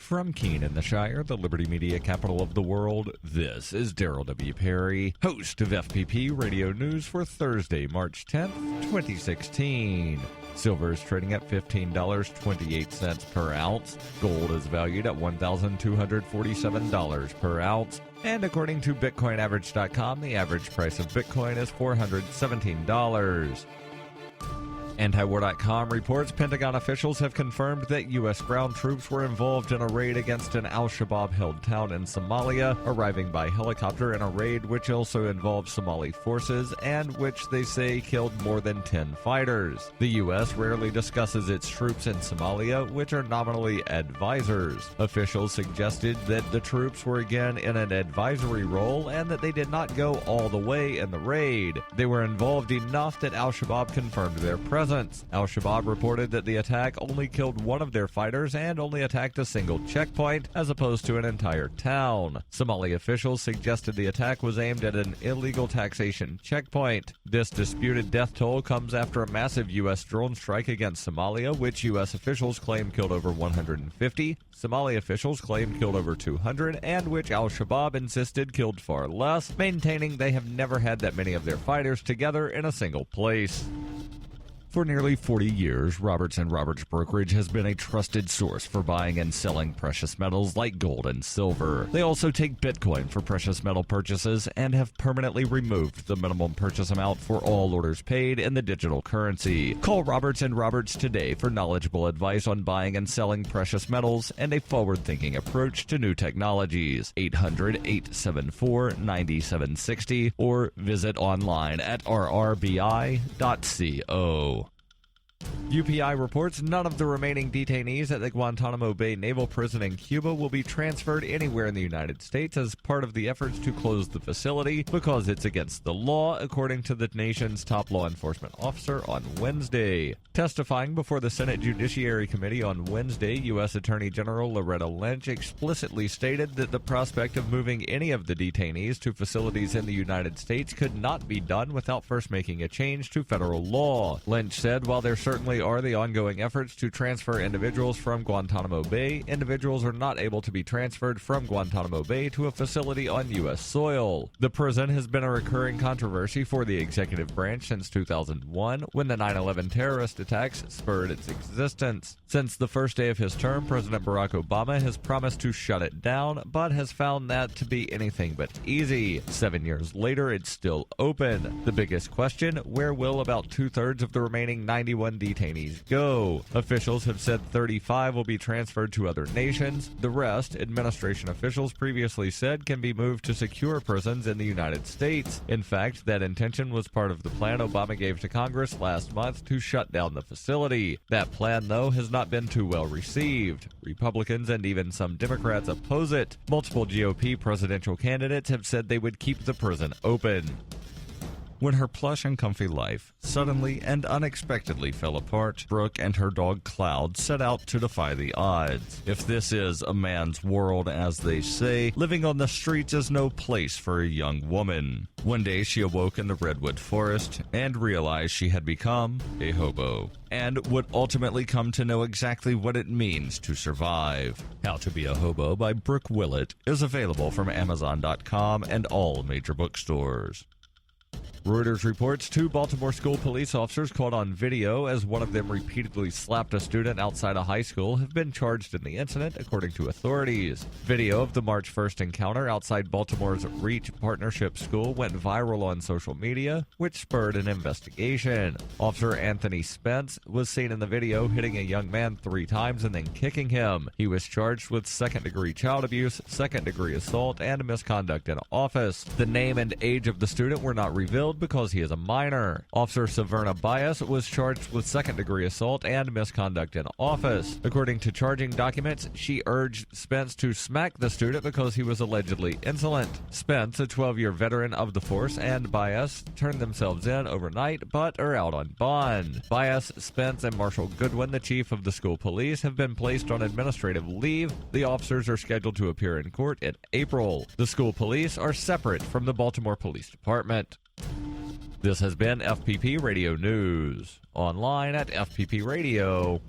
From Keene in the Shire, the Liberty Media capital of the world, this is Daryl W. Perry, host of FPP Radio News for Thursday, March 10th, 2016. Silver is trading at $15.28 per ounce. Gold is valued at $1,247 per ounce. And according to BitcoinAverage.com, the average price of Bitcoin is $417. Antiwar.com reports Pentagon officials have confirmed that U.S. ground troops were involved in a raid against an al-Shabaab-held town in Somalia, arriving by helicopter in a raid which also involved Somali forces and which they say killed more than 10 fighters. The U.S. rarely discusses its troops in Somalia, which are nominally advisors. Officials suggested that the troops were again in an advisory role and that they did not go all the way in the raid. They were involved enough that al-Shabaab confirmed their presence. Al-Shabaab reported that the attack only killed one of their fighters and only attacked a single checkpoint as opposed to an entire town. Somali officials suggested the attack was aimed at an illegal taxation checkpoint. This disputed death toll comes after a massive U.S. drone strike against Somalia, which U.S. officials claim killed over 150, Somali officials claim killed over 200, and which al-Shabaab insisted killed far less, maintaining they have never had that many of their fighters together in a single place. For nearly 40 years, Roberts & Roberts Brokerage has been a trusted source for buying and selling precious metals like gold and silver. They also take Bitcoin for precious metal purchases and have permanently removed the minimum purchase amount for all orders paid in the digital currency. Call Roberts & Roberts today for knowledgeable advice on buying and selling precious metals and a forward-thinking approach to new technologies. 800-874-9760 or visit online at rrbi.co. UPI reports none of the remaining detainees at the Guantanamo Bay Naval Prison in Cuba will be transferred anywhere in the United States as part of the efforts to close the facility because it's against the law, according to the nation's top law enforcement officer on Wednesday. Testifying before the Senate Judiciary Committee on Wednesday, U.S. Attorney General Loretta Lynch explicitly stated that the prospect of moving any of the detainees to facilities in the United States could not be done without first making a change to federal law. Lynch said while there certainly are the ongoing efforts to transfer individuals from Guantanamo Bay, individuals are not able to be transferred from Guantanamo Bay to a facility on U.S. soil. The prison has been a recurring controversy for the executive branch since 2001, when the 9/11 terrorist attacks spurred its existence. Since the first day of his term, President Barack Obama has promised to shut it down, but has found that to be anything but easy. 7 years later, it's still open. The biggest question, where will about two-thirds of the remaining 91 detainees go? Officials have said 35 will be transferred to other nations. The rest, administration officials previously said, can be moved to secure prisons in the United States. In fact, that intention was part of the plan Obama gave to Congress last month to shut down the facility. That plan, though, has not been too well received. Republicans and even some Democrats oppose it. Multiple GOP presidential candidates have said they would keep the prison open. When her plush and comfy life suddenly and unexpectedly fell apart, Brooke and her dog Cloud set out to defy the odds. If this is a man's world, as they say, living on the streets is no place for a young woman. One day she awoke in the redwood forest and realized she had become a hobo, and would ultimately come to know exactly what it means to survive. How to Be a Hobo by Brooke Willett is available from Amazon.com and all major bookstores. Reuters reports 2 Baltimore school police officers caught on video as one of them repeatedly slapped a student outside a high school have been charged in the incident, according to authorities. Video of the March 1st encounter outside Baltimore's Reach Partnership School went viral on social media, which spurred an investigation. Officer Anthony Spence was seen in the video hitting a young man 3 times and then kicking him. He was charged with second-degree child abuse, second-degree assault, and misconduct in office. The name and age of the student were not revealed because he is a minor. Officer Saverna Bias was charged with second-degree assault and misconduct in office. According to charging documents, she urged Spence to smack the student because he was allegedly insolent. Spence, a 12-year veteran of the force, and Bias turned themselves in overnight but are out on bond. Bias, Spence, and Marshall Goodwin, the chief of the school police, have been placed on administrative leave. The officers are scheduled to appear in court in April. The school police are separate from the Baltimore Police Department. This has been FPP Radio News, online at fppradio.com.